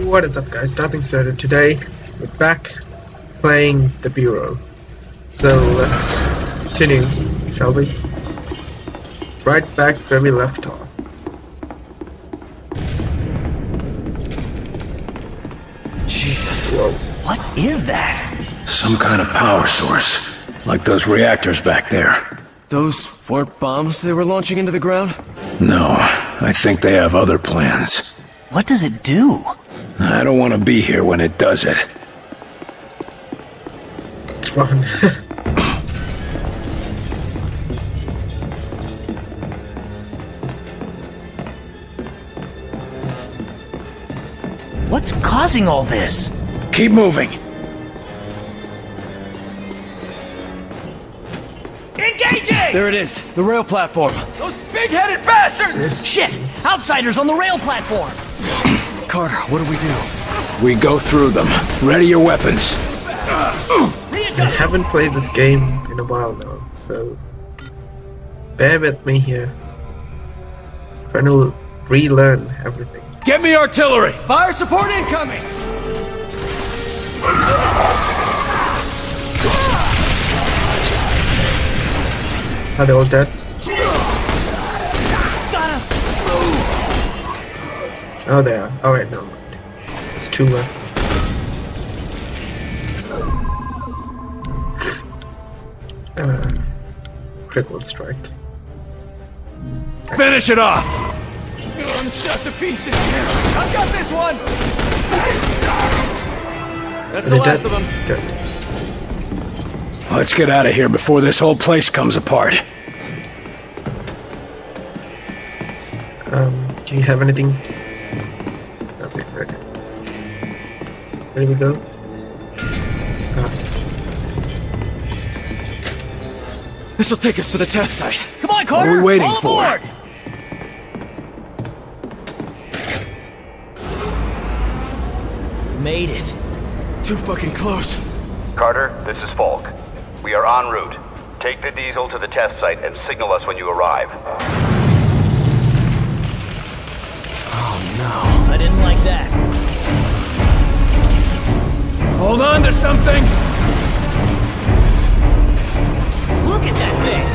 What is up, guys? Nothing started today. We're back playing the Bureau. So let's continue, shall we? Right back where we left off. Jesus. Whoa. What is that? Some kind of power source. Like those reactors back there. Those weren't bombs they were launching into the ground? No, I think they have other plans. What does it do? I don't want to be here when it does it. It's fun. What's causing all this? Keep moving. Engaging! There it is, the rail platform. Those big-headed bastards! Shit! Outsiders on the rail platform! Carter, what do we do? We go through them. Ready your weapons. I haven't played this game in a while now, so bear with me here. Trying to relearn everything. Get me artillery! Fire support incoming! Are they all dead? Oh, they are. Alright, no mind. There's two left. Critical strike. Finish it off! I'm shot to pieces here. I've got this one! That's the last of them. Good. Let's get out of here before this whole place comes apart. Do you have anything? Okay, ready. Ready we go? This'll take us to the test site. Come on, Carter! What are we waiting all for? Aboard! Made it. Too fucking close. Carter, this is Falk. We are en route. Take the diesel to the test site and signal us when you arrive. Oh no. I didn't like that. Hold on to something! Look at that thing!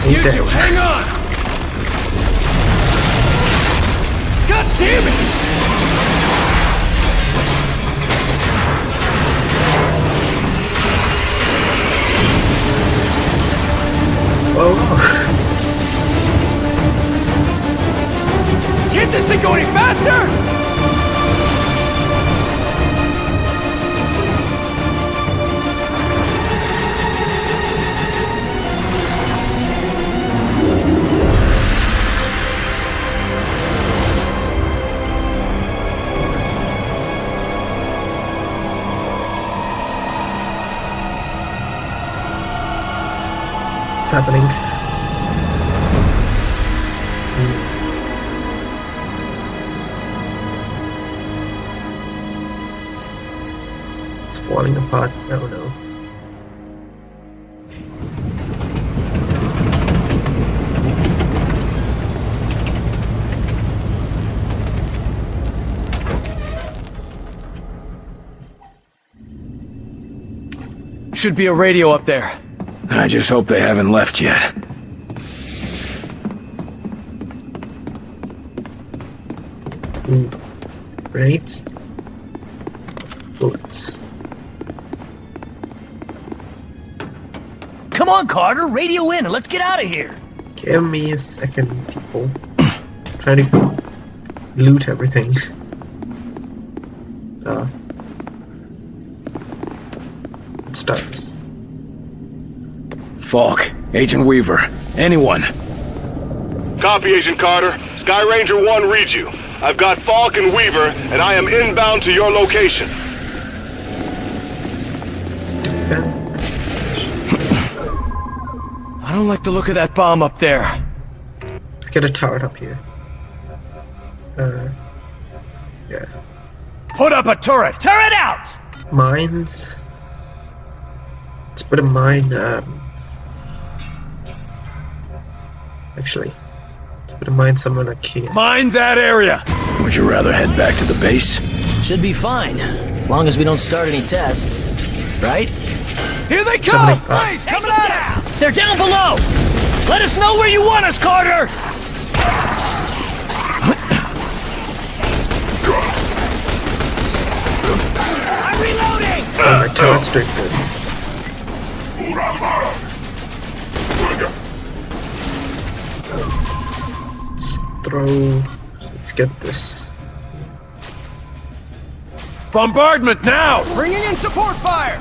You two, hang on! God damn it! Oh. Can't this thing go any faster? What's happening? It's falling apart. Oh no. Should be a radio up there. I just hope they haven't left yet. Grenades. Bullets. Come on, Carter, radio in and let's get out of here. Give me a second, people. Trying to loot everything. Let's start this. Falk, Agent Weaver, anyone. Copy, Agent Carter. Sky Ranger 1 reads you. I've got Falk and Weaver, and I am inbound to your location. I don't like the look of that bomb up there. Let's get a turret up here. Yeah. Put up a turret! Turret out! Mines. put a mine. Actually, let's put a mine somewhere like here. Mine that area! Would you rather head back to the base? Should be fine, as long as we don't start any tests. Right? Here they come! Somebody- Blaze, coming at us! They're down below! Let us know where you want us, Carter! I'm reloading! Oh, my turret's doing good. Let's throw. Let's get this. Bombardment now! Bringing in support fire!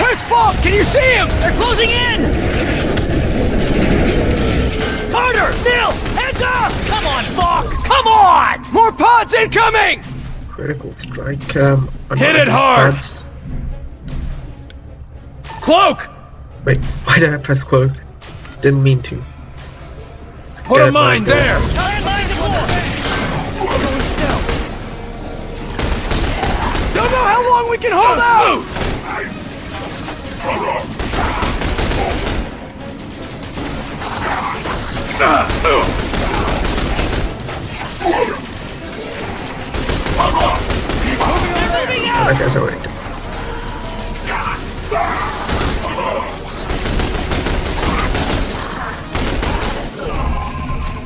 Where's Falk? Can you see him? They're closing in! Carter! Nils! Heads up! Come on, Falk! Come on! More pods incoming! Critical strike. On Hit one of it these hard! pads. Cloak! Wait, why did I press cloak? Didn't mean to. Let's Put get a mine there! Giant mine deployed! Going still. Don't know how long we can hold out! That guy's already done.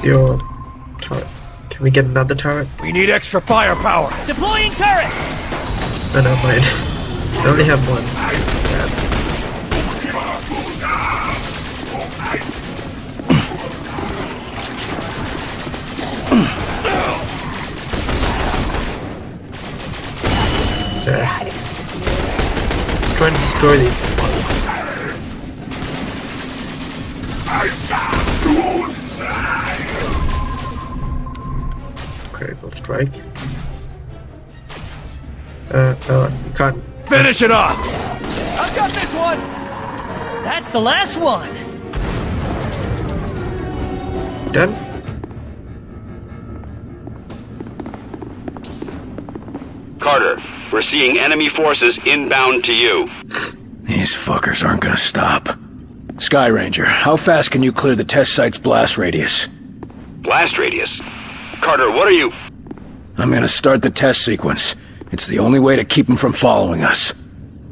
Your turret. Can we get another turret? We need extra firepower! Deploying turret! No, never mind. I only have one. Let's try and destroy these ones. Critical strike. You can't. Finish it off! I've got this one! That's the last one! Done? Carter, we're seeing enemy forces inbound to you. These fuckers aren't gonna stop. Sky Ranger, how fast can you clear the test site's blast radius? Blast radius? Carter, what are you... I'm gonna start the test sequence. It's the only way to keep them from following us.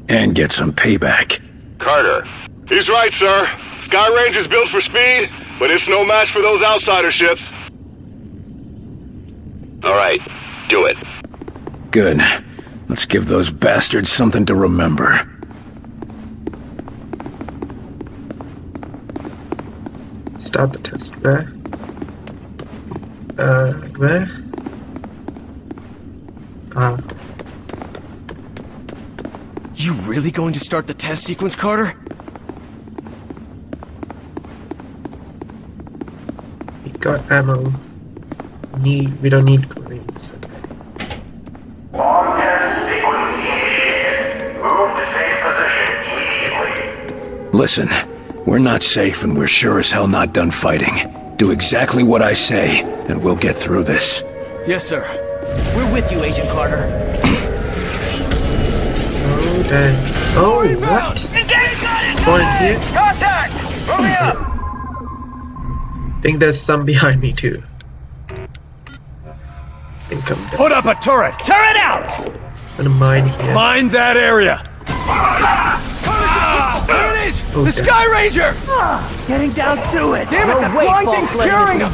And get some payback. Carter. He's right, sir. Sky Ranger's built for speed, but it's no match for those outsider ships. All right, do it. Good. Let's give those bastards something to remember. Start the test. Where? Where? Ah. You really going to start the test sequence, Carter? We got ammo. We don't need grenades. Long test sequence initiated. Move to safe position immediately. Listen, we're not safe and we're sure as hell not done fighting. Do exactly what I say, and we'll get through this. Yes, sir. We're with you, Agent Carter. Oh, dang. Oh, what? Spawned here? Contact! Moving up! Think there's some behind me too. Think I'm dead. Put up a turret! Turret out! Gonna mine here. Mine that area! There it is! Oh, The damn. Sky Ranger! Getting down to it! Damn it, the flying thing's carrying him!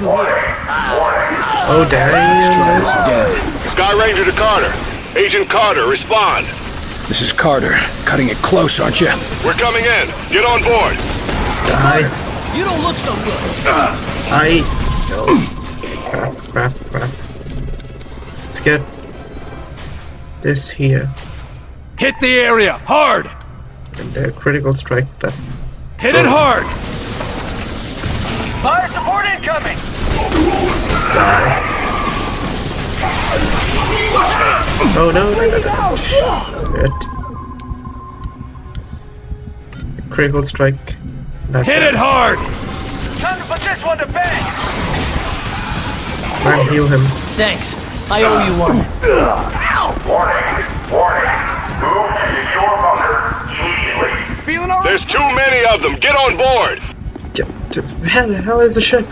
Oh, dang. Sky Ranger to Carter. Agent Carter, respond. This is Carter. Cutting it close, aren't you? We're coming in. Get on board. Die. You don't look so good! No. Crap. Let's get this here. Hit the area, hard! And a critical strike that. Hit it hard! Fire support incoming! Die. Oh, no. It. Critical strike. That Hit guy. it hard! Time to put this one to bed! Try and heal him. Thanks. I owe you one. Warning! Warning! Move to secure bunker immediately. Feeling all right? There's too many of them. Get on board. Where the hell is the ship?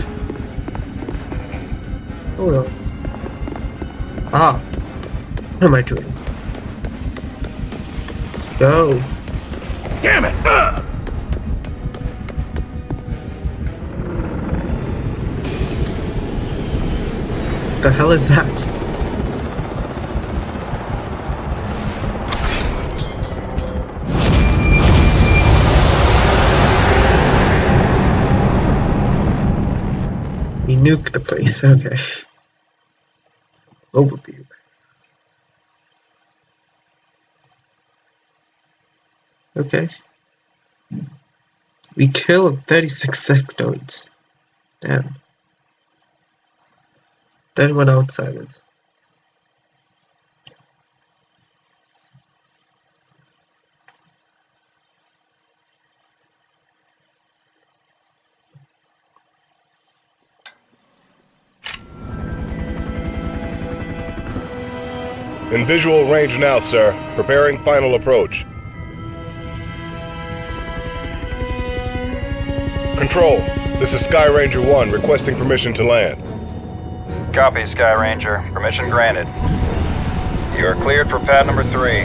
Hold on. Ah. What am I doing? Let's go. Damn it! The hell is that? We nuke the place, okay. Overview. Okay. We killed 36 sectoids. Damn. 31 outsiders. In visual range now, sir. Preparing final approach. Control, this is Sky Ranger 1 requesting permission to land. Copy, Sky Ranger. Permission granted. You are cleared for pad number 3.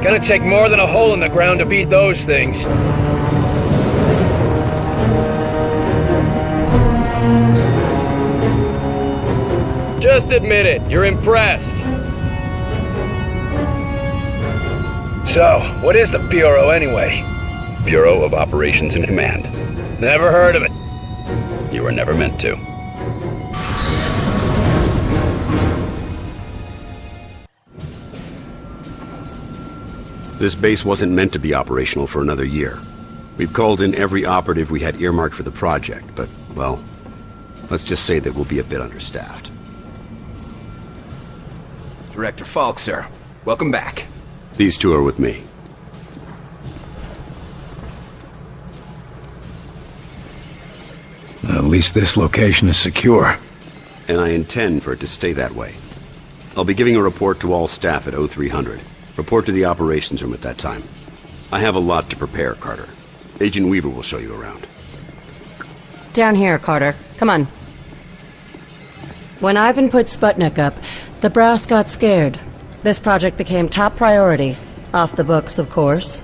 Gonna take more than a hole in the ground to beat those things. Just admit it, you're impressed. So, what is the Bureau anyway? Bureau of Operations and Command. Never heard of it. You were never meant to. This base wasn't meant to be operational for another year. We've called in every operative we had earmarked for the project, but, well, let's just say that we'll be a bit understaffed. Director Falk, sir. Welcome back. These two are with me. At least this location is secure. And I intend for it to stay that way. I'll be giving a report to all staff at 0300. Report to the operations room at that time. I have a lot to prepare, Carter. Agent Weaver will show you around. Down here, Carter. Come on. When Ivan put Sputnik up, the brass got scared. This project became top priority. Off the books, of course.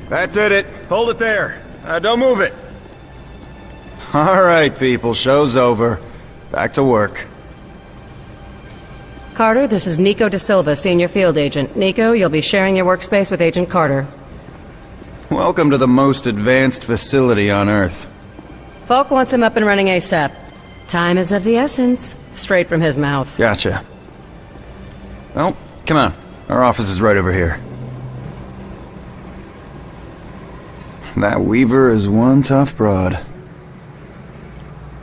That did it. Hold it there. Don't move it. All right, people. Show's over. Back to work. Carter, this is Nico Da Silva, Senior Field Agent. Nico, you'll be sharing your workspace with Agent Carter. Welcome to the most advanced facility on Earth. Falk wants him up and running ASAP. Time is of the essence. Straight from his mouth. Gotcha. Well, come on. Our office is right over here. That Weaver is one tough broad.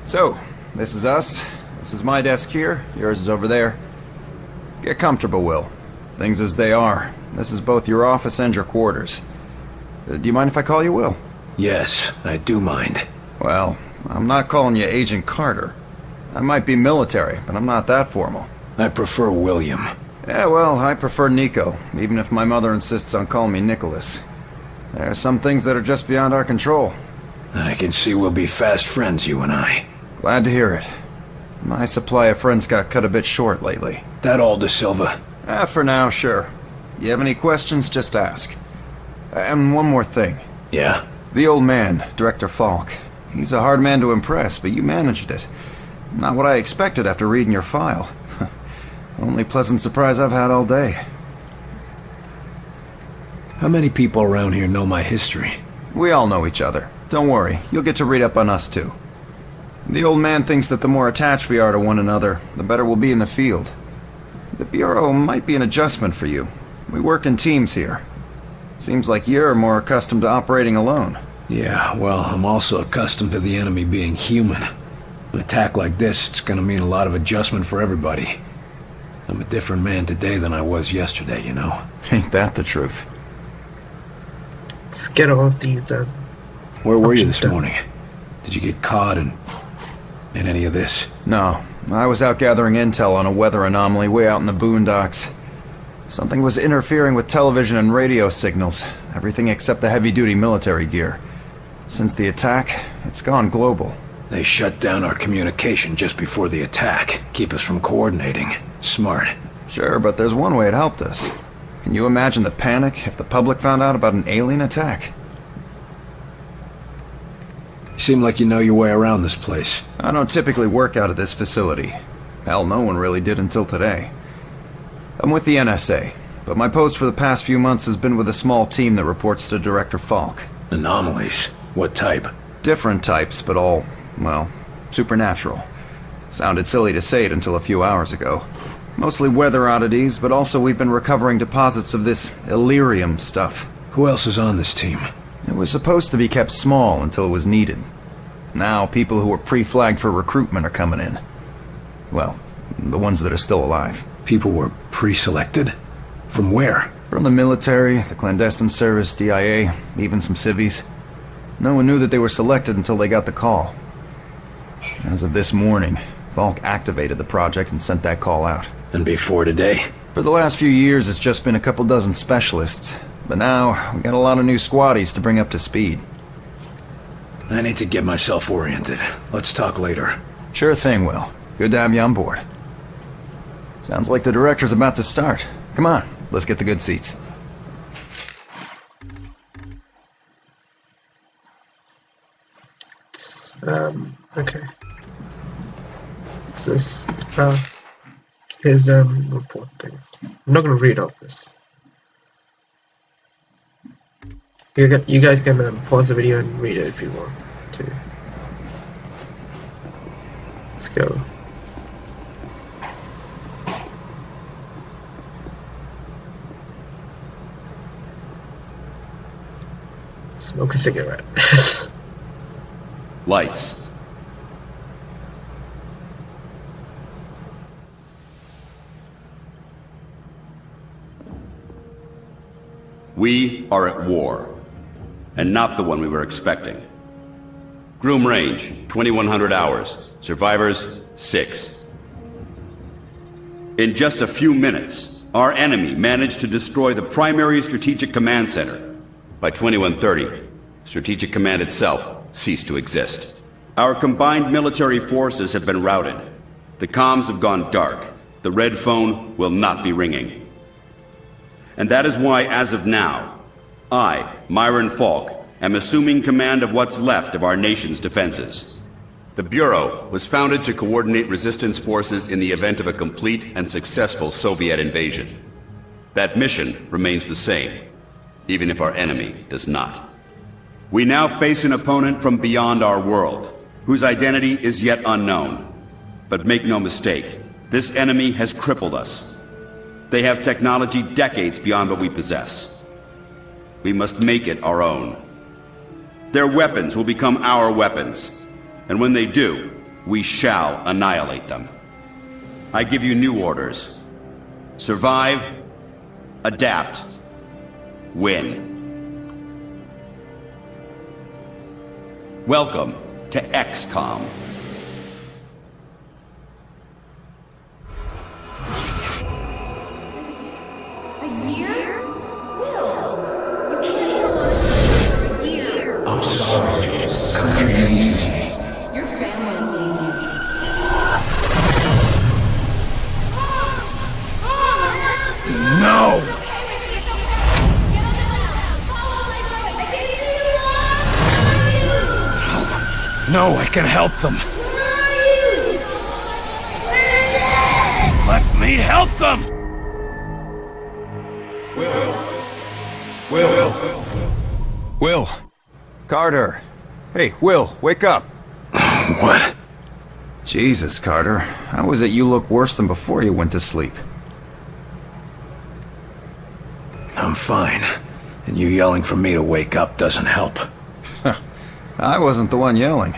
So, this is us. This is my desk here. Yours is over there. Get comfortable, Will. Things as they are. This is both your office and your quarters. Do you mind if I call you Will? Yes, I do mind. Well, I'm not calling you Agent Carter. I might be military, but I'm not that formal. I prefer William. Yeah, well, I prefer Nico, even if my mother insists on calling me Nicholas. There are some things that are just beyond our control. I can see we'll be fast friends, you and I. Glad to hear it. My supply of friends got cut a bit short lately. That all, Da Silva? For now, sure. You have any questions, just ask. And one more thing. Yeah? The old man, Director Falk. He's a hard man to impress, but you managed it. Not what I expected after reading your file. Only pleasant surprise I've had all day. How many people around here know my history? We all know each other. Don't worry, you'll get to read up on us too. The old man thinks that the more attached we are to one another, the better we'll be in the field. The Bureau might be an adjustment for you. We work in teams here. Seems like you're more accustomed to operating alone. Yeah, well, I'm also accustomed to the enemy being human. An attack like this, it's gonna mean a lot of adjustment for everybody. I'm a different man today than I was yesterday, you know? Ain't that the truth? Let's get all of these, Where were you options this done. morning? Did you get caught in any of this? No, I was out gathering intel on a weather anomaly way out in the boondocks. Something was interfering with television and radio signals, everything except the heavy-duty military gear. Since the attack, it's gone global. They shut down our communication just before the attack, keep us from coordinating. Smart. Sure, but there's one way it helped us. Can you imagine the panic if the public found out about an alien attack? You seem like you know your way around this place. I don't typically work out of this facility. Hell, no one really did until today. I'm with the NSA, but my post for the past few months has been with a small team that reports to Director Falk. Anomalies? What type? Different types, but all, well, supernatural. Sounded silly to say it until a few hours ago. Mostly weather oddities, but also we've been recovering deposits of this Illyrium stuff. Who else is on this team? It was supposed to be kept small until it was needed. Now, people who were pre-flagged for recruitment are coming in. Well, the ones that are still alive. People were pre-selected? From where? From the military, the clandestine service, DIA, even some civvies. No one knew that they were selected until they got the call. As of this morning, Falk activated the project and sent that call out. And before today? For the last few years, it's just been a couple dozen specialists. But now, we got a lot of new squaddies to bring up to speed. I need to get myself oriented. Let's talk later. Sure thing, Will. Good to have you on board. Sounds like the director's about to start. Come on, let's get the good seats. Okay. What's this? His report thing. I'm not gonna read all this. You guys can pause the video and read it if you want to. Let's go. Smoke a cigarette. Lights. We are at war, and not the one we were expecting. Groom Range, 2100 hours. Survivors, 6. In just a few minutes, our enemy managed to destroy the primary Strategic Command Center. By 2130, Strategic Command itself ceased to exist. Our combined military forces have been routed. The comms have gone dark. The red phone will not be ringing. And that is why, as of now, I, Myron Falk, am assuming command of what's left of our nation's defenses. The Bureau was founded to coordinate resistance forces in the event of a complete and successful Soviet invasion. That mission remains the same, even if our enemy does not. We now face an opponent from beyond our world, whose identity is yet unknown. But make no mistake, this enemy has crippled us. They have technology decades beyond what we possess. We must make it our own. Their weapons will become our weapons, and when they do, we shall annihilate them. I give you new orders. Survive, adapt, win. Welcome to XCOM. A year? Will, you can't be honest for a year. I'm sorry, James. The country needs me. Your family needs you. No! No, I can help them. Let me help them! Will! Carter! Hey, Will, wake up! What? Jesus, Carter. How is it you look worse than before you went to sleep? I'm fine. And you yelling for me to wake up doesn't help. I wasn't the one yelling.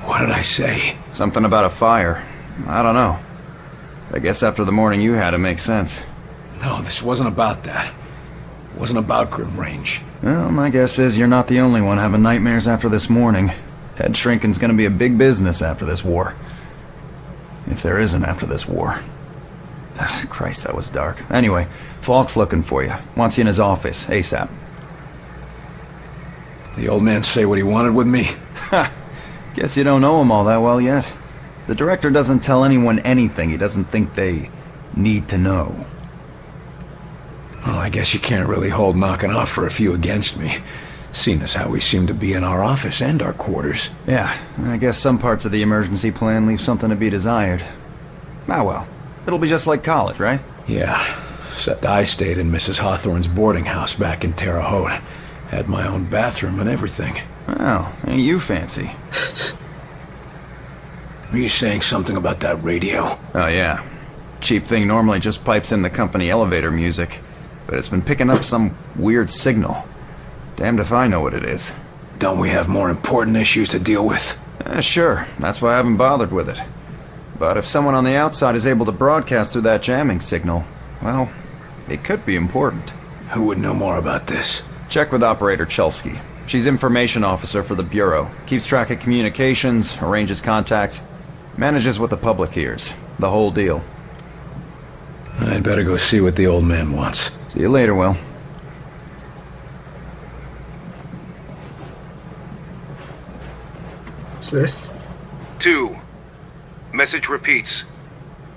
What did I say? Something about a fire. I don't know. I guess after the morning you had, it makes sense. No, this wasn't about that. It wasn't about Groom Range. Well, my guess is you're not the only one having nightmares after this morning. Head shrinking's gonna be a big business after this war. If there isn't after this war. Christ, that was dark. Anyway, Falk's looking for you. Wants you in his office, ASAP. The old man say what he wanted with me? Ha! Guess you don't know him all that well yet. The director doesn't tell anyone anything he doesn't think they need to know. Well, I guess you can't really hold knocking off for a few against me, seeing as how we seem to be in our office and our quarters. Yeah, I guess some parts of the emergency plan leave something to be desired. Ah well, it'll be just like college, right? Yeah, except I stayed in Mrs. Hawthorne's boarding house back in Terre Haute. Had my own bathroom and everything. Well, ain't you fancy? Were you saying something about that radio? Oh yeah. Cheap thing normally just pipes in the company elevator music, but it's been picking up some weird signal. Damned if I know what it is. Don't we have more important issues to deal with? Sure, that's why I haven't bothered with it. But if someone on the outside is able to broadcast through that jamming signal, well, it could be important. Who would know more about this? Check with Operator Chelsky. She's information officer for the Bureau. Keeps track of communications, arranges contacts, manages what the public hears. The whole deal. I'd better go see what the old man wants. See you later, Will. What's this? 2. Message repeats.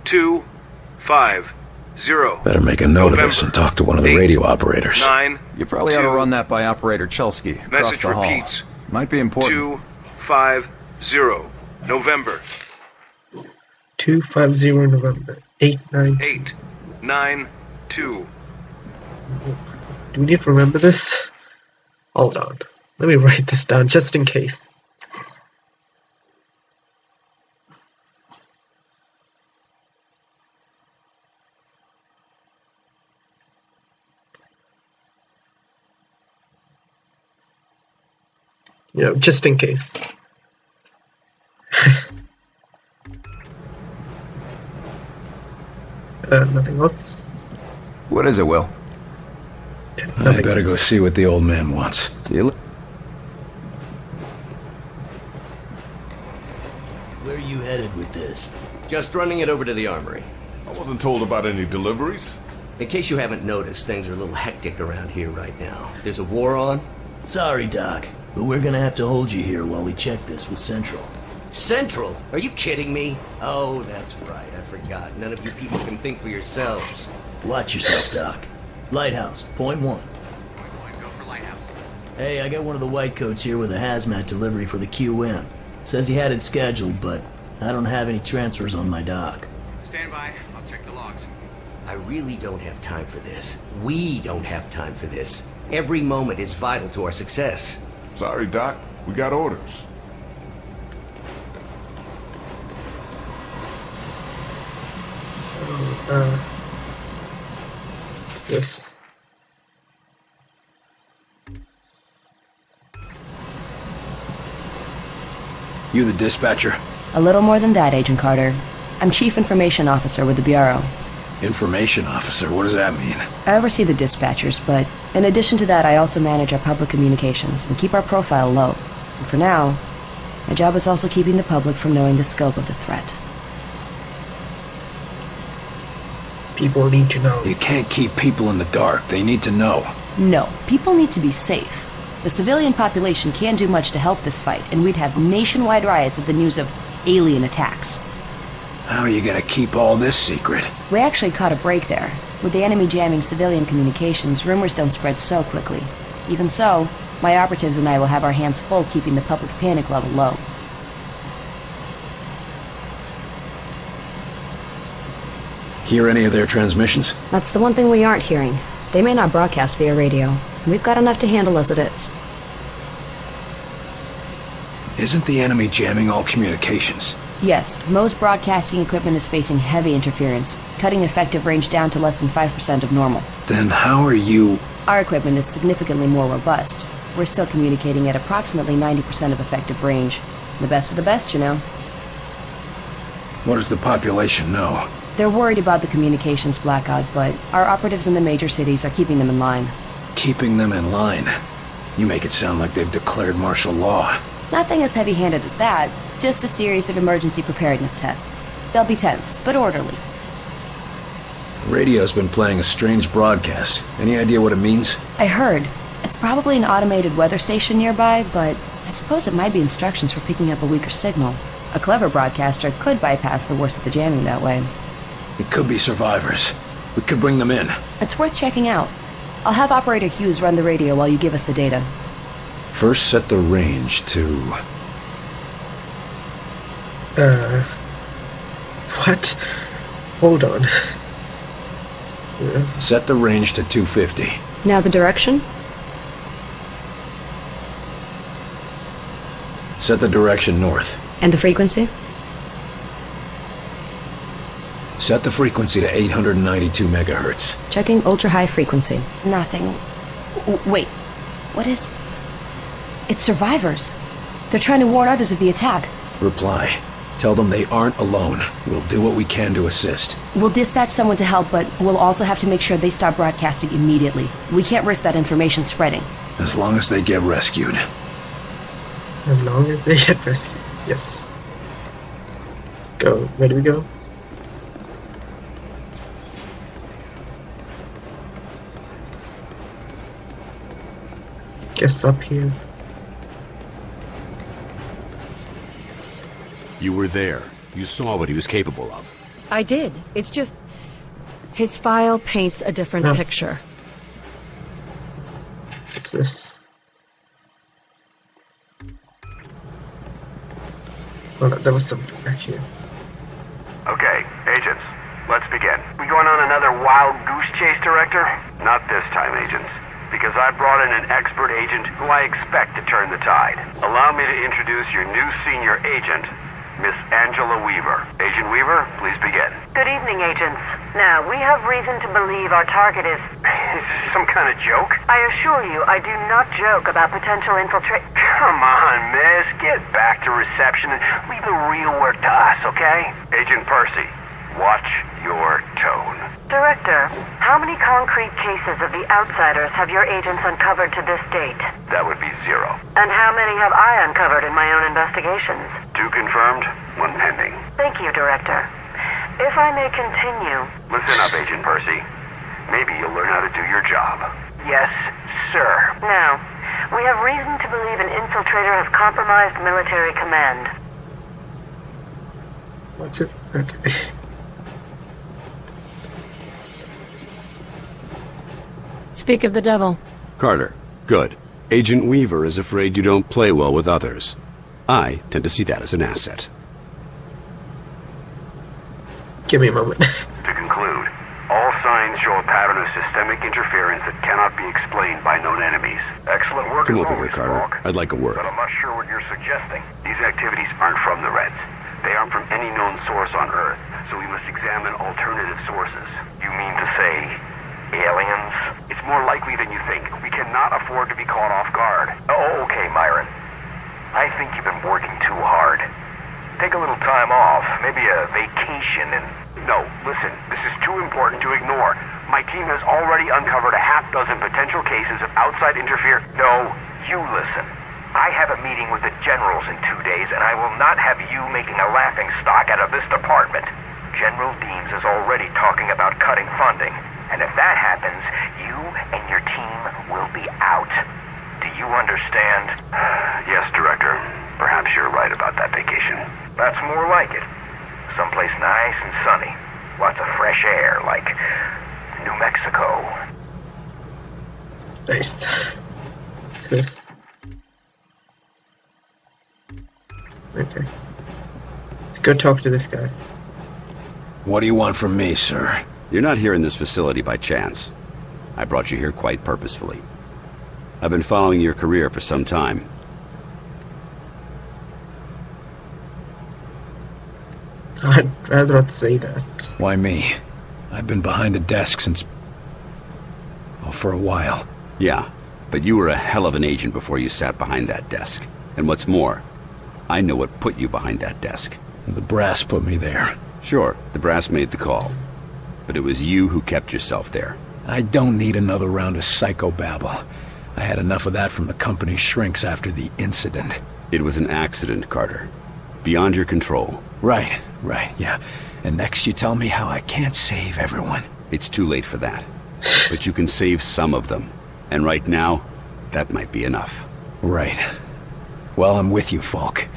250. Better make a note of this and talk to one of the radio operators. 9. You probably ought to run that by Operator Chelsky across Message the hall. repeats. Might be important. 250. November. 250 November. 892. 892. Do we need to remember this? Hold on. Let me write this down just in case. You know, just in case. Nothing else? What is it, Will? Yeah, I better go see what the old man wants. See you Where are you headed with this? Just running it over to the armory. I wasn't told about any deliveries. In case you haven't noticed, things are a little hectic around here right now. There's a war on. Sorry, Doc, but we're gonna have to hold you here while we check this with Central. Central? Are you kidding me? Oh, that's right. I forgot. None of you people can think for yourselves. Watch yourself, Doc. Lighthouse, point 1. Go for Lighthouse. Hey, I got one of the white coats here with a hazmat delivery for the QM. Says he had it scheduled, but I don't have any transfers on my dock. Stand by. I'll check the logs. I really don't have time for this. We don't have time for this. Every moment is vital to our success. Sorry, Doc. We got orders. So, what's this? You the dispatcher? A little more than that, Agent Carter. I'm Chief Information Officer with the Bureau. Information officer, what does that mean? I oversee the dispatchers, but in addition to that, I also manage our public communications and keep our profile low. And for now, my job is also keeping the public from knowing the scope of the threat. People need to know. You can't keep people in the dark. They need to know. No, people need to be safe. The civilian population can't do much to help this fight, and we'd have nationwide riots at the news of alien attacks. How are you gonna keep all this secret? We actually caught a break there. With the enemy jamming civilian communications, rumors don't spread so quickly. Even so, my operatives and I will have our hands full keeping the public panic level low. Hear any of their transmissions? That's the one thing we aren't hearing. They may not broadcast via radio. We've got enough to handle as it is. Isn't the enemy jamming all communications? Yes, most broadcasting equipment is facing heavy interference, cutting effective range down to less than 5% of normal. Then how are you... Our equipment is significantly more robust. We're still communicating at approximately 90% of effective range. The best of the best, you know. What does the population know? They're worried about the communications blackout, but our operatives in the major cities are keeping them in line. Keeping them in line? You make it sound like they've declared martial law. Nothing as heavy-handed as that, just a series of emergency preparedness tests. They'll be tense, but orderly. The radio's been playing a strange broadcast. Any idea what it means? I heard. It's probably an automated weather station nearby, but I suppose it might be instructions for picking up a weaker signal. A clever broadcaster could bypass the worst of the jamming that way. It could be survivors. We could bring them in. It's worth checking out. I'll have Operator Hughes run the radio while you give us the data. First, set the range to... What? Hold on. Set the range to 250. Now the direction? Set the direction north. And the frequency? Set the frequency to 892 megahertz. Checking ultra-high frequency. Nothing. Wait. What is... It's survivors. They're trying to warn others of the attack. Reply. Tell them they aren't alone. We'll do what we can to assist. We'll dispatch someone to help, but we'll also have to make sure they stop broadcasting immediately. We can't risk that information spreading. As long as they get rescued. As long as they get rescued. Yes. Let's go. Where do we go? Guess up here. You were there. You saw what he was capable of. I did. It's just... his file paints a different picture. What's this? Oh no, there was something back here. Okay, agents, let's begin. We going on another wild goose chase, Director? Not this time, agents. Because I brought in an expert agent who I expect to turn the tide. Allow me to introduce your new senior agent, Miss Angela Weaver. Agent Weaver, please begin. Good evening, agents. Now, we have reason to believe our target is... Is this some kind of joke? I assure you, I do not joke about potential infiltration. Come on, miss. Get back to reception and leave the real work to us, okay? Agent Percy, watch your tone. Director, how many concrete cases of the outsiders have your agents uncovered to this date? That would be 0. And how many have I uncovered in my own investigations? 2 confirmed, 1 pending. Thank you, Director. If I may continue... Listen up, Agent Percy. Maybe you'll learn how to do your job. Yes, sir. Now, we have reason to believe an infiltrator has compromised military command. What's it? Okay. Speak of the devil. Carter, good. Agent Weaver is afraid you don't play well with others. I tend to see that as an asset. Give me a moment. To conclude, all signs show a pattern of systemic interference that cannot be explained by known enemies. Excellent work. Come over here, Carter. I'd like a word. But I'm not sure what you're suggesting. These activities aren't from the Reds. They aren't from any known source on Earth, so we must examine alternative sources. You mean to say... aliens? It's more likely than you think. We cannot afford to be caught off guard. Oh, okay, Myron. I think you've been working too hard. Take a little time off, maybe a vacation and... No, listen, this is too important to ignore. My team has already uncovered a half-dozen potential cases of outside interference. No, you listen. I have a meeting with the generals in 2 days, and I will not have you making a laughingstock out of this department. General Deems is already talking about cutting funding. And if that happens, you and your team will be out. Do you understand? Yes, Director. Perhaps you're right about that vacation. That's more like it. Someplace nice and sunny. Lots of fresh air, like New Mexico. Based. What's this? Okay. Let's go talk to this guy. What do you want from me, sir? You're not here in this facility by chance. I brought you here quite purposefully. I've been following your career for some time. I'd rather not say that. Why me? I've been behind a desk since... well, for a while. Yeah, but you were a hell of an agent before you sat behind that desk. And what's more, I know what put you behind that desk. The brass put me there. Sure, the brass made the call. But it was you who kept yourself there. I don't need another round of psychobabble. I had enough of that from the company's shrinks after the incident. It was an accident, Carter. Beyond your control. Right, yeah. And next you tell me how I can't save everyone. It's too late for that. But you can save some of them. And right now, that might be enough. Right. Well, I'm with you, Falk.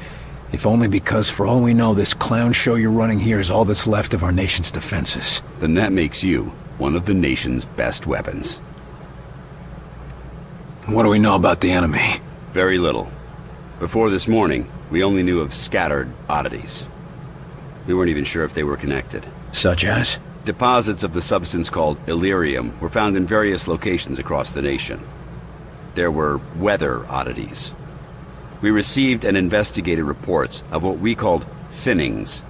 If only because, for all we know, this clown show you're running here is all that's left of our nation's defenses. Then that makes you one of the nation's best weapons. What do we know about the enemy? Very little. Before this morning, we only knew of scattered oddities. We weren't even sure if they were connected. Such as? Deposits of the substance called Illyrium were found in various locations across the nation. There were weather oddities. We received and investigated reports of what we called thinnings.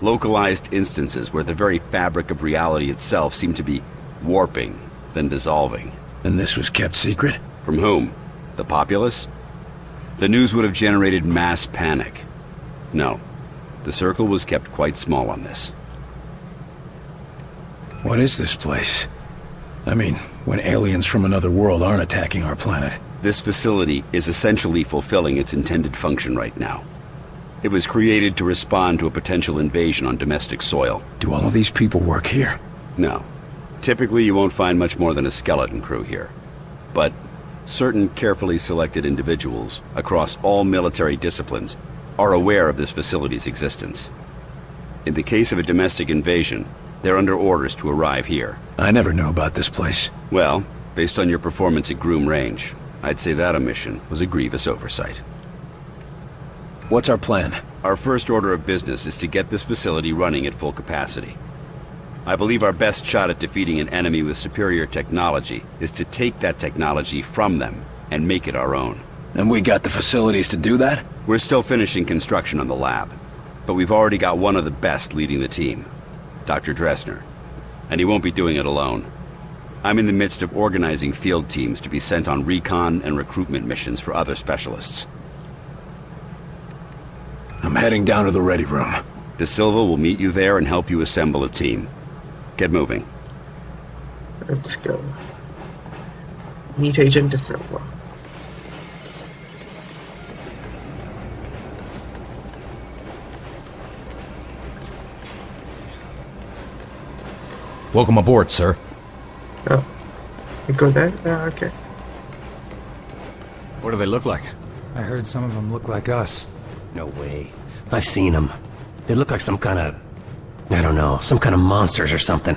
Localized instances where the very fabric of reality itself seemed to be warping, then dissolving. And this was kept secret? From whom? The populace? The news would have generated mass panic. No. The circle was kept quite small on this. What is this place? I mean, when aliens from another world aren't attacking our planet. This facility is essentially fulfilling its intended function right now. It was created to respond to a potential invasion on domestic soil. Do all of these people work here? No. Typically, you won't find much more than a skeleton crew here. But certain carefully selected individuals across all military disciplines are aware of this facility's existence. In the case of a domestic invasion, they're under orders to arrive here. I never knew about this place. Well, based on your performance at Groom Range, I'd say that omission was a grievous oversight. What's our plan? Our first order of business is to get this facility running at full capacity. I believe our best shot at defeating an enemy with superior technology is to take that technology from them and make it our own. And we got the facilities to do that? We're still finishing construction on the lab, but we've already got one of the best leading the team, Dr. Dressner. And he won't be doing it alone. I'm in the midst of organizing field teams to be sent on recon and recruitment missions for other specialists. I'm heading down to the ready room. De Silva will meet you there and help you assemble a team. Get moving. Let's go. Meet Agent De Silva. Welcome aboard, sir. Oh. You go there? Okay. What do they look like? I heard some of them look like us. No way. I've seen them. They look like some kind of... I don't know, some kind of monsters or something.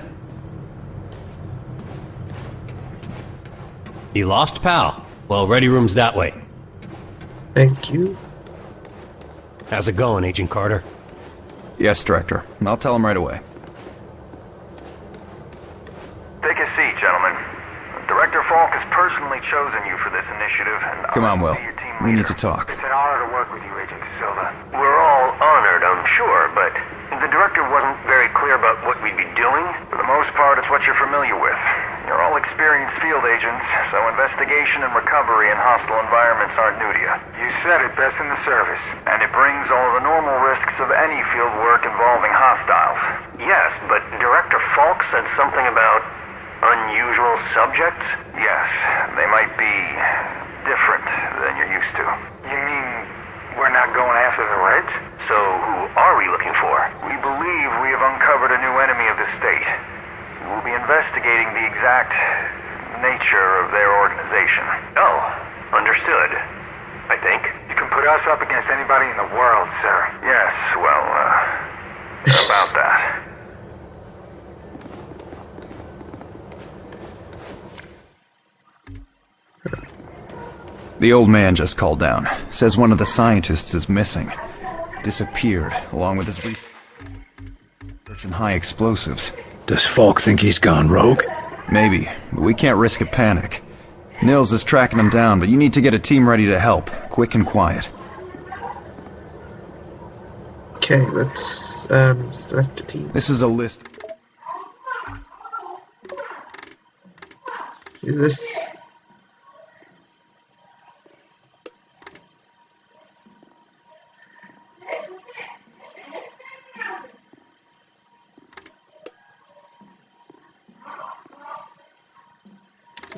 You lost, pal? Well, ready room's that way. Thank you. How's it going, Agent Carter? Yes, Director. I'll tell him right away. Take a seat, gentlemen. Director Falk has personally chosen you for this initiative, and Come on, Will. We need to talk. It's an honor to work with you, Agent De Silva. We're all honored, I'm sure, but the Director wasn't very clear about what we'd be doing. For the most part, it's what you're familiar with. You're all experienced field agents, so investigation and recovery in hostile environments aren't new to you. You said it best in the service. And it brings all the normal risks of any field work involving hostiles. Yes, but Director Falk said something about unusual subjects? Yes, they might be different than you're used to. You mean we're not going after the Reds? So who are we looking for? We believe we have uncovered a new enemy of the state. We'll be investigating the exact nature of their organization. Oh, understood. I think. You can put us up against anybody in the world, sir. Yes, well, about that. The old man just called down. Says one of the scientists is missing. Disappeared, along with his research in high explosives. Does Falk think he's gone rogue? Maybe, but we can't risk a panic. Nils is tracking him down, but you need to get a team ready to help, quick and quiet. Okay, let's select a team. This is a list. Is this...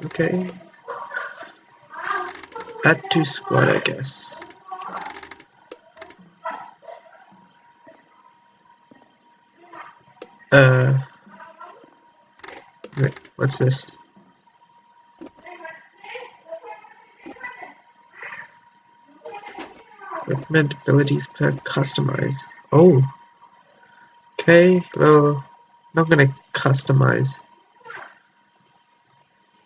Okay. Add to squad, I guess. What's this? Equipment abilities per customize. Oh. Okay, well, not gonna customize.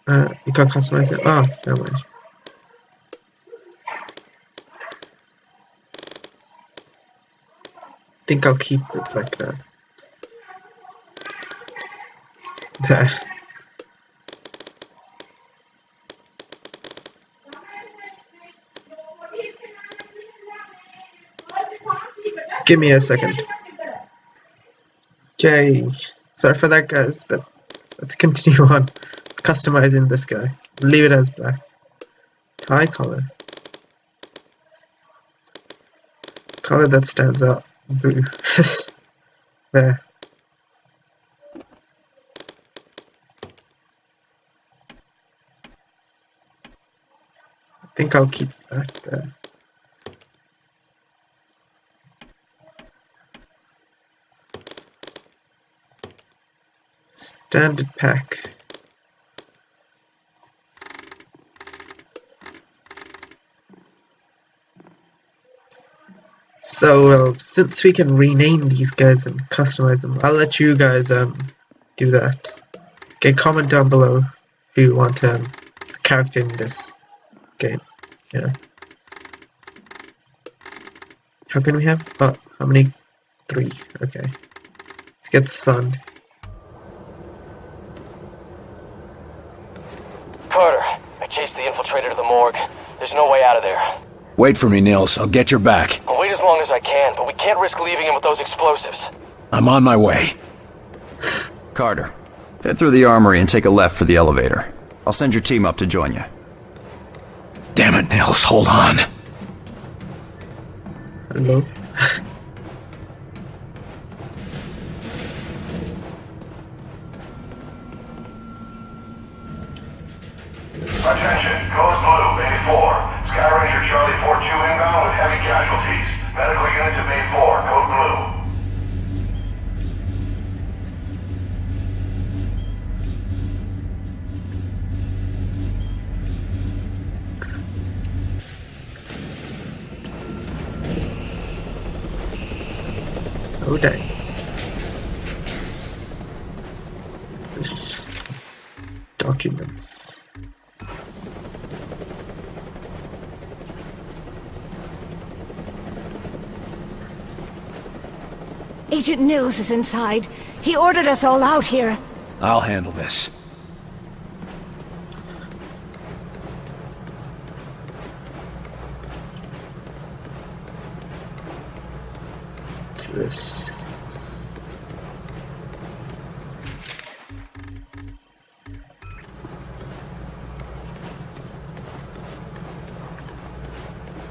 You can't customize it? Oh, never mind. I think I'll keep it like that. There. Give me a second. Okay, sorry for that, guys, but let's continue on customizing this guy. Leave it as black. Tie color. Color that stands out. Blue. There. I think I'll keep that there. Standard pack. So, since we can rename these guys and customize them, I'll let you guys do that. Okay, comment down below if you want a character in this game. Yeah. How can we have? Oh, how many? 3. Okay. Let's get Sun. Carter, I chased the infiltrator to the morgue. There's no way out of there. Wait for me, Nils. I'll get your back. I'll wait as long as I can, but we can't risk leaving him with those explosives. I'm on my way. Carter, head through the armory and take a left for the elevator. I'll send your team up to join you. Damn it, Nils. Hold on. Hello. Attention, Coast Blue, Bay 4. Sky Ranger Charlie 4-2 inbound with heavy casualties. Medical units at Bay 4, Code Blue. Oh dang. What's this? Documents. Agent Nils is inside. He ordered us all out here. I'll handle this. What's this?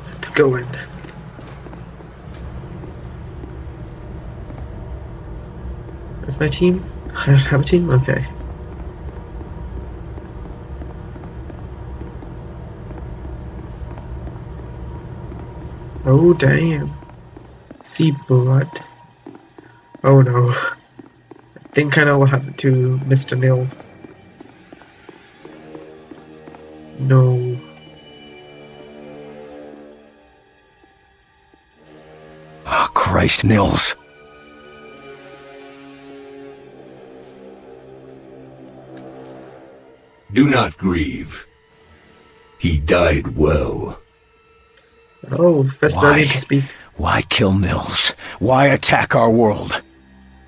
Let's go in. Where's my team? I don't have a team? Okay. Oh damn. See blood. Oh no. I think I know what happened to Mr. Nils. No. Oh, Christ, Nils. Do not grieve. He died well. Oh, first I need to speak. Why kill Nils? Why attack our world?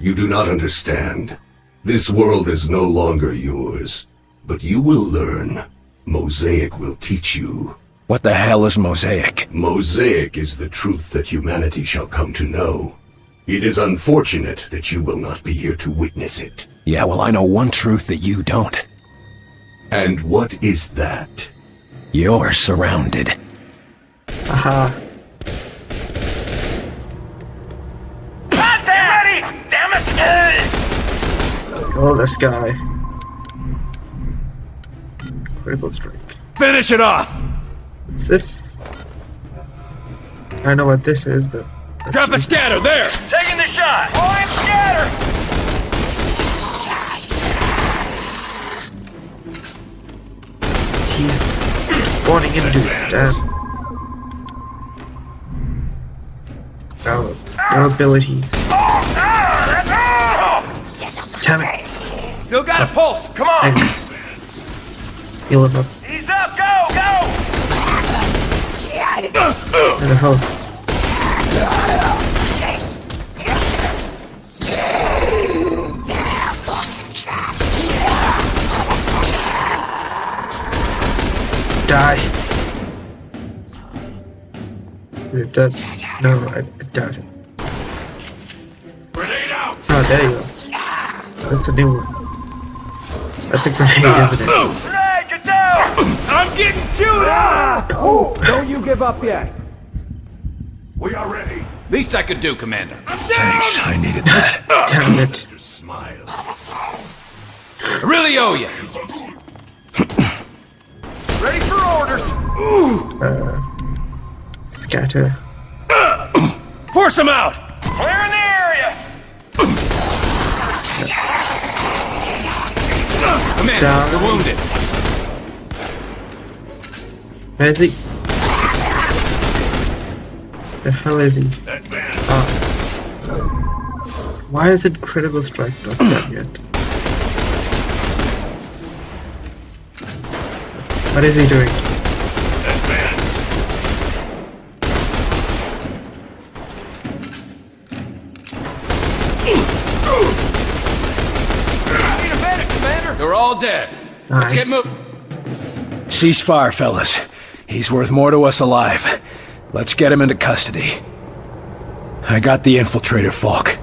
You do not understand. This world is no longer yours. But you will learn. Mosaic will teach you. What the hell is Mosaic? Mosaic is the truth that humanity shall come to know. It is unfortunate that you will not be here to witness it. Yeah, well, I know one truth that you don't. And what is that? You're surrounded. Aha. Ready! Damn it! Oh, this guy. Critical strike. Finish it off! What's this? I don't know what this is, but... Drop a scatter, there! Taking the shot! Point scatter! he's spawning in dudes, damn. No abilities. Damn it. Still got a pulse. Come on. Thanks. Heal him up. Ease up. Go. Where the hell? Die. Is it dead? No, I doubt it. Grenade out. Oh, there you go. That's a new one. That's a grenade, isn't it? Grenade, get down. I'm getting chewed up. Oh. Don't you give up yet. We are ready. Least I could do, Commander. Thanks, I needed that. Damn it. Smile. I really owe you. Ready for orders. Scatter. Force him out. Clearing the area. Commander, Down. you're wounded. Where is he? The hell is he? Why is it critical strike not done yet? What is he doing? They're all dead. Nice. Let's get moving. Ceasefire, fellas. He's worth more to us alive. Let's get him into custody. I got the infiltrator, Falk.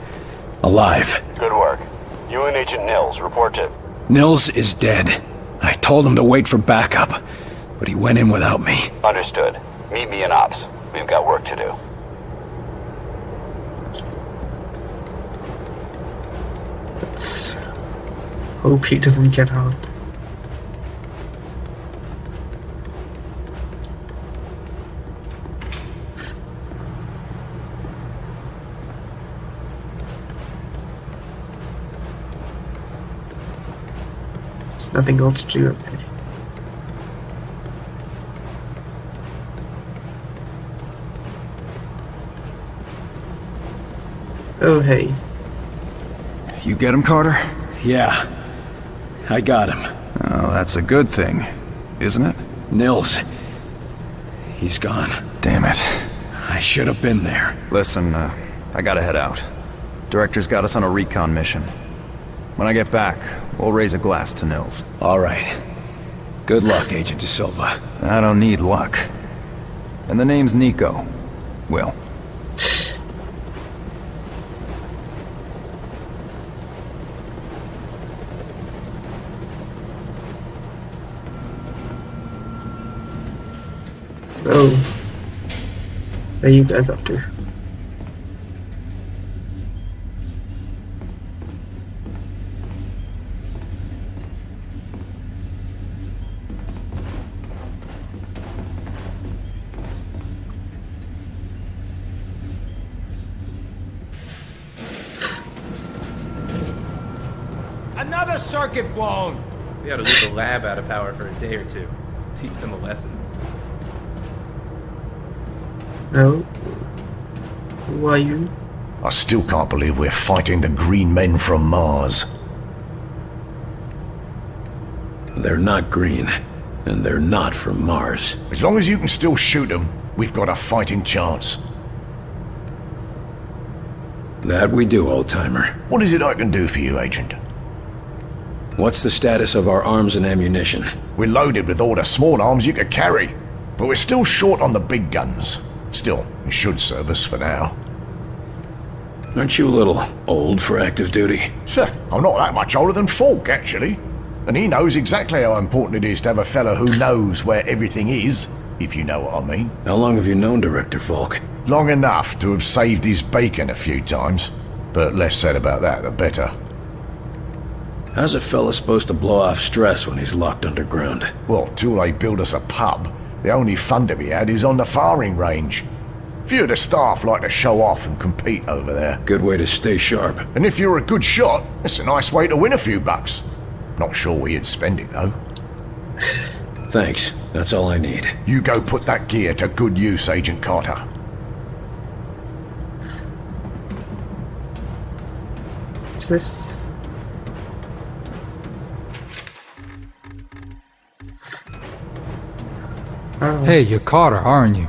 Alive. Good work. You and Agent Nils, report to... Nils is dead. I told him to wait for backup, but he went in without me. Understood. Meet me in Ops. We've got work to do. Let's hope he doesn't get out. There's nothing else to do up there. Oh hey. You get him, Carter? Yeah. I got him. Oh, that's a good thing, isn't it? Nils. He's gone. Damn it. I should have been there. Listen, I gotta head out. Director's got us on a recon mission. When I get back, we'll raise a glass to Nils. All right. Good luck, Agent De Silva. I don't need luck. And the name's Nico. Will. So, what are you guys up to? Another circuit blown! We ought to leave the lab out of power for a day or two. Teach them a lesson. No? Who are you? I still can't believe we're fighting the green men from Mars. They're not green, and they're not from Mars. As long as you can still shoot them, we've got a fighting chance. That we do, old-timer. What is it I can do for you, Agent? What's the status of our arms and ammunition? We're loaded with all the small arms you could carry, but we're still short on the big guns. Still, it should serve us for now. Aren't you a little old for active duty? Sure, I'm not that much older than Falk, actually. And he knows exactly how important it is to have a fella who knows where everything is, if you know what I mean. How long have you known Director Falk? Long enough to have saved his bacon a few times. But less said about that, the better. How's a fella supposed to blow off stress when he's locked underground? Well, till they build us a pub, the only fun to be had is on the firing range. Few of the staff like to show off and compete over there. Good way to stay sharp. And if you're a good shot, it's a nice way to win a few bucks. Not sure where you'd spend it, though. Thanks. That's all I need. You go put that gear to good use, Agent Carter. What's this? Oh. Hey, you're Carter, aren't you?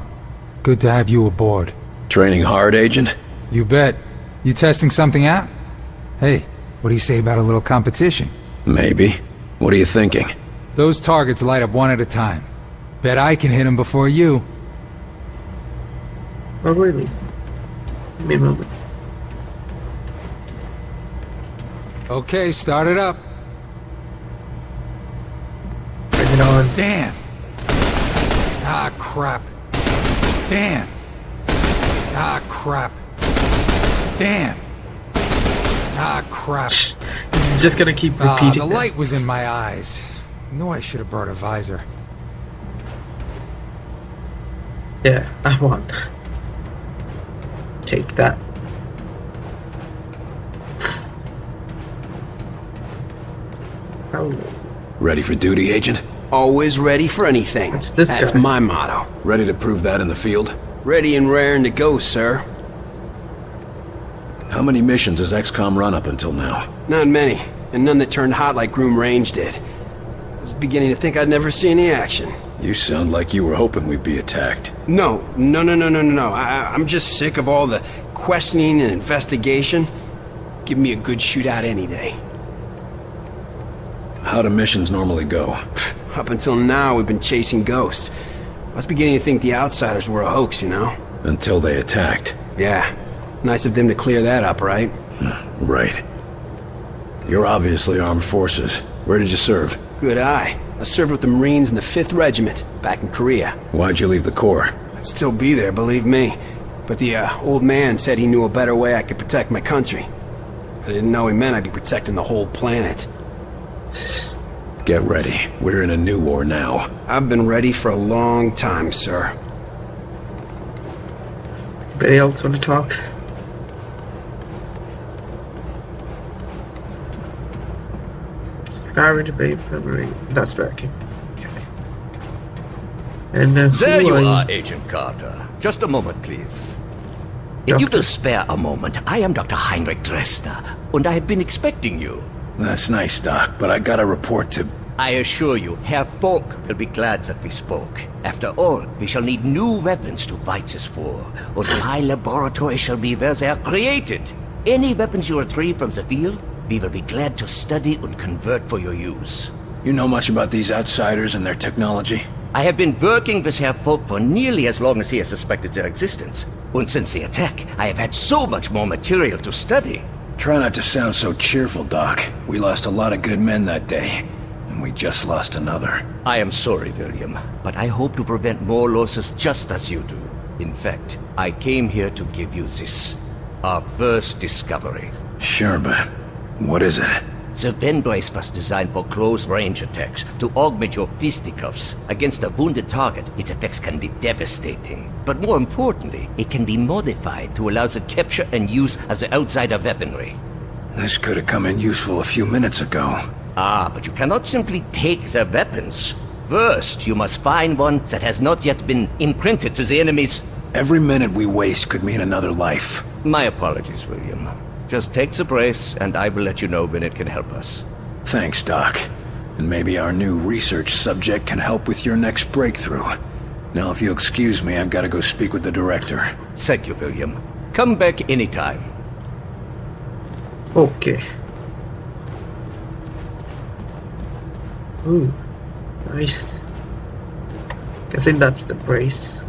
Good to have you aboard. Training hard, Agent? You bet. You testing something out? Hey, what do you say about a little competition? Maybe. What are you thinking? Those targets light up one at a time. Bet I can hit them before you. Oh, really? Give me a moment. Okay, start it up. Bring it on. Damn. Ah, crap. Damn. Ah, crap. Damn. Ah, crap. This is just gonna keep repeating. The light was in my eyes. Knew I should have brought a visor. Yeah, I won. Take that. Oh. Ready for duty, Agent? Always ready for anything. That's guy. my motto. Ready to prove that in the field? Ready and raring to go, sir. How many missions has XCOM run up until now? Not many, and none that turned hot like Groom Range did. I was beginning to think I'd never see any action. You sound like you were hoping we'd be attacked. No. I'm just sick of all the questioning and investigation. Give me a good shootout any day. How do missions normally go? Up until now, we've been chasing ghosts. I was beginning to think the Outsiders were a hoax, you know? Until they attacked. Yeah. Nice of them to clear that up, right? Right. You're obviously armed forces. Where did you serve? Good eye. I served with the Marines in the 5th Regiment, back in Korea. Why'd you leave the Corps? I'd still be there, believe me. But the old man said he knew a better way I could protect my country. I didn't know he meant I'd be protecting the whole planet. Get ready. We're in a new war now. I've been ready for a long time, sir. Anybody else want to talk? Skyrim debate February. That's back. Okay. And there who you are are, Agent Carter. Just a moment, please. If you will spare a moment, I am Dr. Heinrich Dresner, and I have been expecting you. That's nice, Doc, but I got a report to... I assure you, Herr Falk will be glad that we spoke. After all, we shall need new weapons to fight this war, and my laboratory shall be where they are created. Any weapons you retrieve from the field, we will be glad to study and convert for your use. You know much about these Outsiders and their technology? I have been working with Herr Falk for nearly as long as he has suspected their existence. And since the attack, I have had so much more material to study. Try not to sound so cheerful, Doc. We lost a lot of good men that day, and we just lost another. I am sorry, William, but I hope to prevent more losses just as you do. In fact, I came here to give you this. Our first discovery. Sure, but what is it? The Venbrace was designed for close-range attacks to augment your fisticuffs. Against a wounded target, its effects can be devastating. But more importantly, it can be modified to allow the capture and use of the outsider weaponry. This could have come in useful a few minutes ago. Ah, but you cannot simply take their weapons. First, you must find one that has not yet been imprinted to the enemy's... Every minute we waste could mean another life. My apologies, William. Just take the brace, and I will let you know when it can help us. Thanks, Doc. And maybe our new research subject can help with your next breakthrough. Now, if you'll excuse me, I've got to go speak with the director. Thank you, William. Come back anytime. Okay. Ooh, nice. Guessing that's the brace.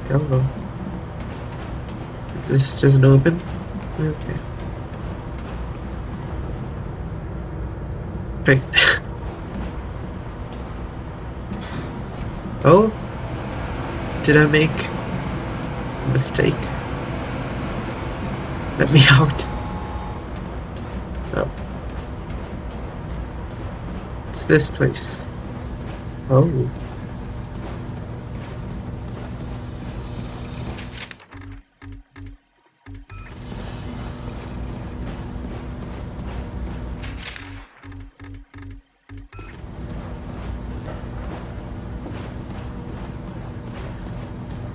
Hello. Is this just an open? Okay. Wait. Oh? Did I make a mistake? Let me out. Oh. It's this place. Oh.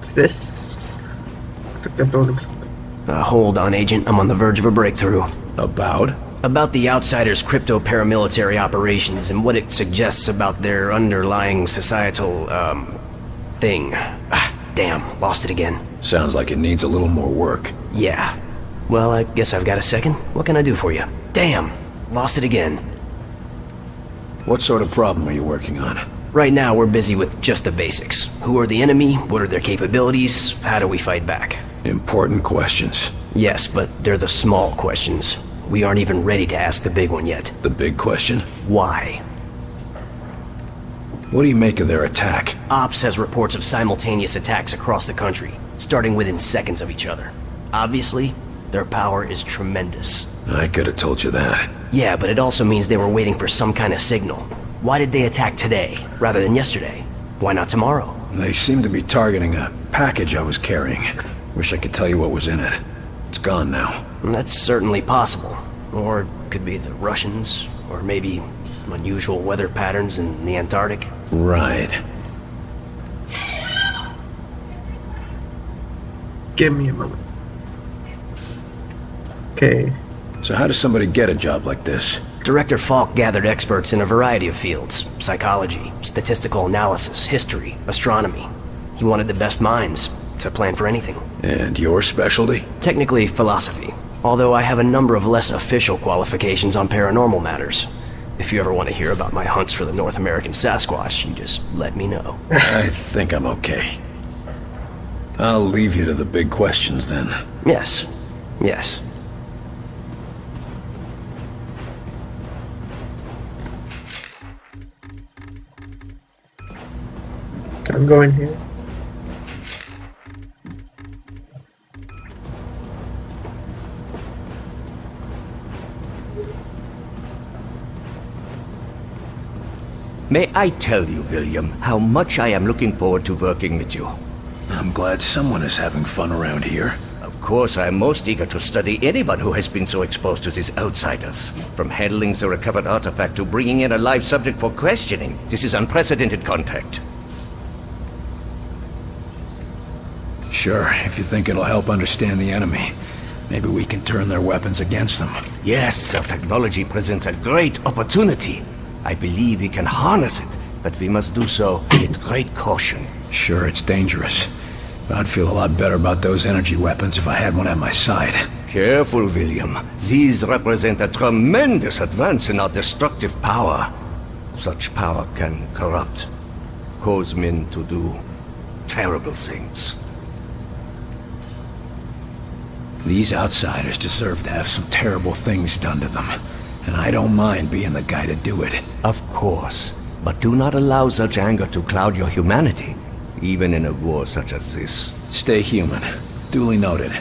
What's this? Looks like they're building something. Hold on, Agent. I'm on the verge of a breakthrough. About? About the Outsiders' crypto-paramilitary operations and what it suggests about their underlying societal, thing. Damn, lost it again. Sounds like it needs a little more work. Yeah. Well, I guess I've got a second. What can I do for you? Damn, lost it again. What sort of problem are you working on? Right now, we're busy with just the basics. Who are the enemy? What are their capabilities? How do we fight back? Important questions. Yes, but they're the small questions. We aren't even ready to ask the big one yet. The big question? Why? What do you make of their attack? Ops has reports of simultaneous attacks across the country, starting within seconds of each other. Obviously, their power is tremendous. I could have told you that. Yeah, but it also means they were waiting for some kind of signal. Why did they attack today, rather than yesterday? Why not tomorrow? They seem to be targeting a package I was carrying. Wish I could tell you what was in it. It's gone now. That's certainly possible. Or it could be the Russians, or maybe unusual weather patterns in the Antarctic. Right. Give me a moment. Okay. So how does somebody get a job like this? Director Falk gathered experts in a variety of fields. Psychology, statistical analysis, history, astronomy. He wanted the best minds to plan for anything. And your specialty? Technically, philosophy. Although I have a number of less official qualifications on paranormal matters. If you ever want to hear about my hunts for the North American Sasquatch, you just let me know. I think I'm okay. I'll leave you to the big questions then. Yes. Yes. I'm going here. May I tell you, William, how much I am looking forward to working with you. I'm glad someone is having fun around here. Of course, I am most eager to study anyone who has been so exposed to these outsiders. From handling the recovered artifact to bringing in a live subject for questioning, this is unprecedented contact. Sure, if you think it'll help understand the enemy. Maybe we can turn their weapons against them. Yes, our technology presents a great opportunity. I believe we can harness it, but we must do so with great caution. Sure, it's dangerous. But I'd feel a lot better about those energy weapons if I had one at my side. Careful, William. These represent a tremendous advance in our destructive power. Such power can corrupt, cause men to do terrible things. These outsiders deserve to have some terrible things done to them. And I don't mind being the guy to do it. Of course. But do not allow such anger to cloud your humanity, even in a war such as this. Stay human. Duly noted.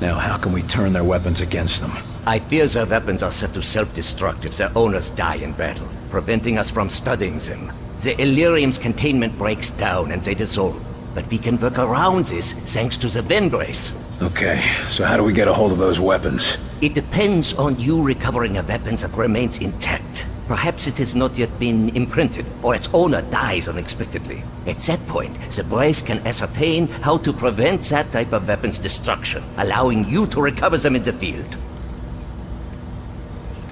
Now, how can we turn their weapons against them? I fear their weapons are set to self-destruct if their owners die in battle, preventing us from studying them. The Illyrium's containment breaks down and they dissolve. But we can work around this thanks to the Venbrace. Okay, so how do we get a hold of those weapons? It depends on you recovering a weapon that remains intact. Perhaps it has not yet been imprinted, or its owner dies unexpectedly. At that point, the brace can ascertain how to prevent that type of weapon's destruction, allowing you to recover them in the field.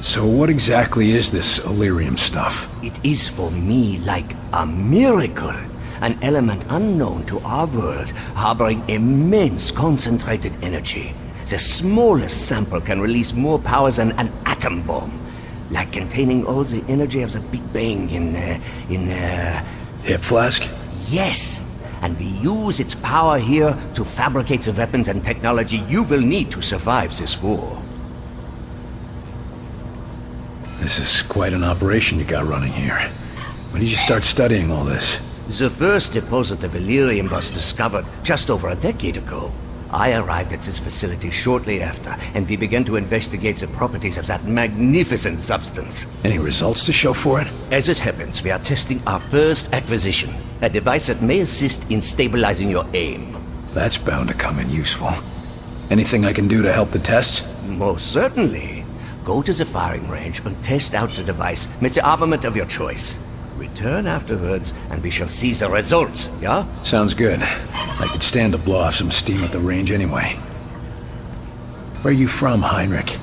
So what exactly is this Illyrium stuff? It is for me like a miracle. An element unknown to our world, harboring immense concentrated energy. The smallest sample can release more power than an atom bomb. Like containing all the energy of the Big Bang in Hip flask? Yes. And we use its power here to fabricate the weapons and technology you will need to survive this war. This is quite an operation you got running here. When did you start studying all this? The first deposit of Illyrium was discovered just over a decade ago. I arrived at this facility shortly after, and we began to investigate the properties of that magnificent substance. Any results to show for it? As it happens, we are testing our first acquisition, a device that may assist in stabilizing your aim. That's bound to come in useful. Anything I can do to help the tests? Most certainly. Go to the firing range and test out the device with the armament of your choice. Return afterwards, and we shall see the results, yeah? Sounds good. I could stand to blow off some steam at the range anyway. Where are you from, Heinrich?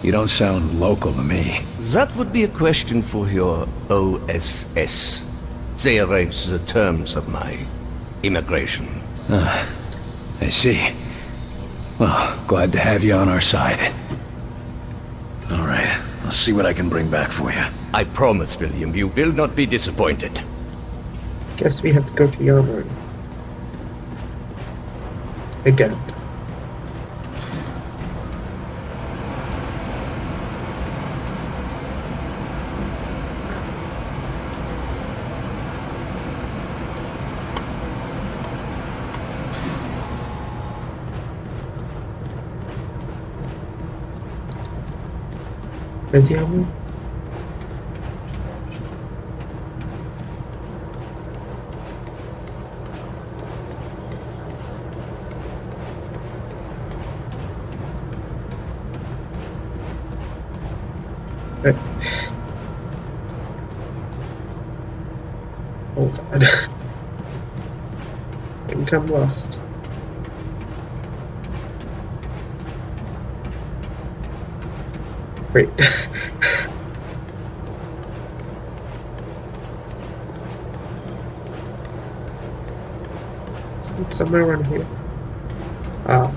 You don't sound local to me. That would be a question for your OSS. They arrange the terms of my immigration. I see. Well, glad to have you on our side. All right, I'll see what I can bring back for you. I promise, William, you will not be disappointed. Guess we have to go to the armory. Again. Where's the armory? Hold on. I think I'm lost. Wait. Isn't it somewhere around here? Ah.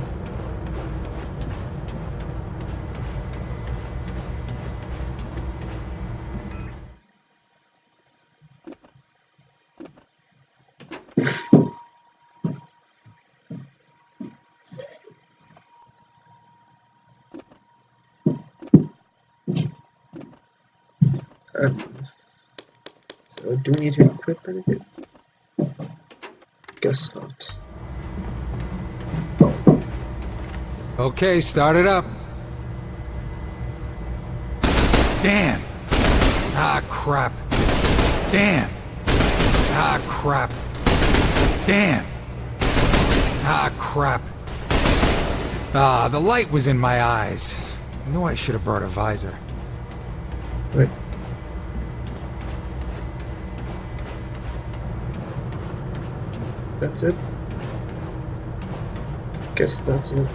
So do we need to equip anything? Guess not. Okay, start it up. Damn! Ah, crap. Damn! Ah, crap. Damn! Ah, crap. Ah, the light was in my eyes. I knew I should have brought a visor. Wait. That's it? Guess that's it.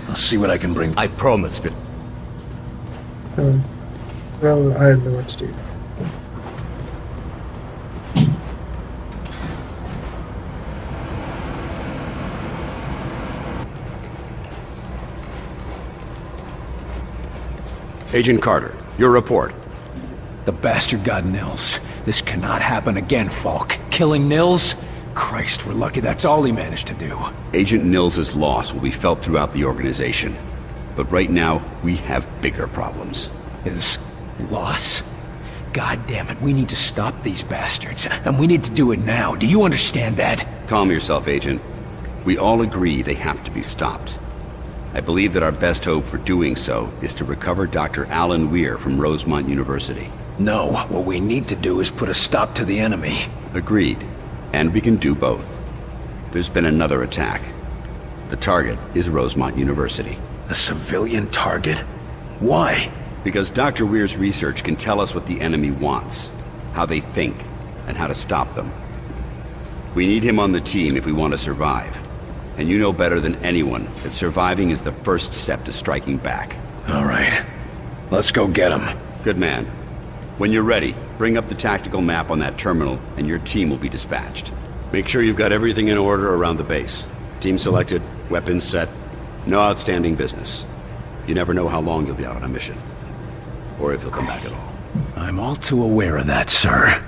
I'll see what I can bring. I promise, but... well, I don't know what to do. Agent Carter, your report. The bastard got Nils. This cannot happen again, Falk. Killing Nils? Christ, we're lucky that's all he managed to do. Agent Nils' loss will be felt throughout the organization. But right now, we have bigger problems. His loss? God damn it, we need to stop these bastards. And we need to do it now. Do you understand that? Calm yourself, Agent. We all agree they have to be stopped. I believe that our best hope for doing so is to recover Dr. Alan Weir from Rosemont University. No, what we need to do is put a stop to the enemy. Agreed. And we can do both. There's been another attack. The target is Rosemont University. A civilian target? Why? Because Dr. Weir's research can tell us what the enemy wants, how they think, and how to stop them. We need him on the team if we want to survive. And you know better than anyone that surviving is the first step to striking back. All right. Let's go get him. Good man. When you're ready, bring up the tactical map on that terminal, and your team will be dispatched. Make sure you've got everything in order around the base. Team selected, weapons set, no outstanding business. You never know how long you'll be out on a mission. Or if you'll come back at all. I'm all too aware of that, sir.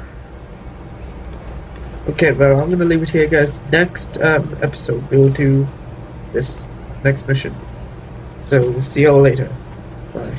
Okay, well, I'm gonna leave it here, guys. Next episode, we'll do this next mission. So, see y'all later. Bye.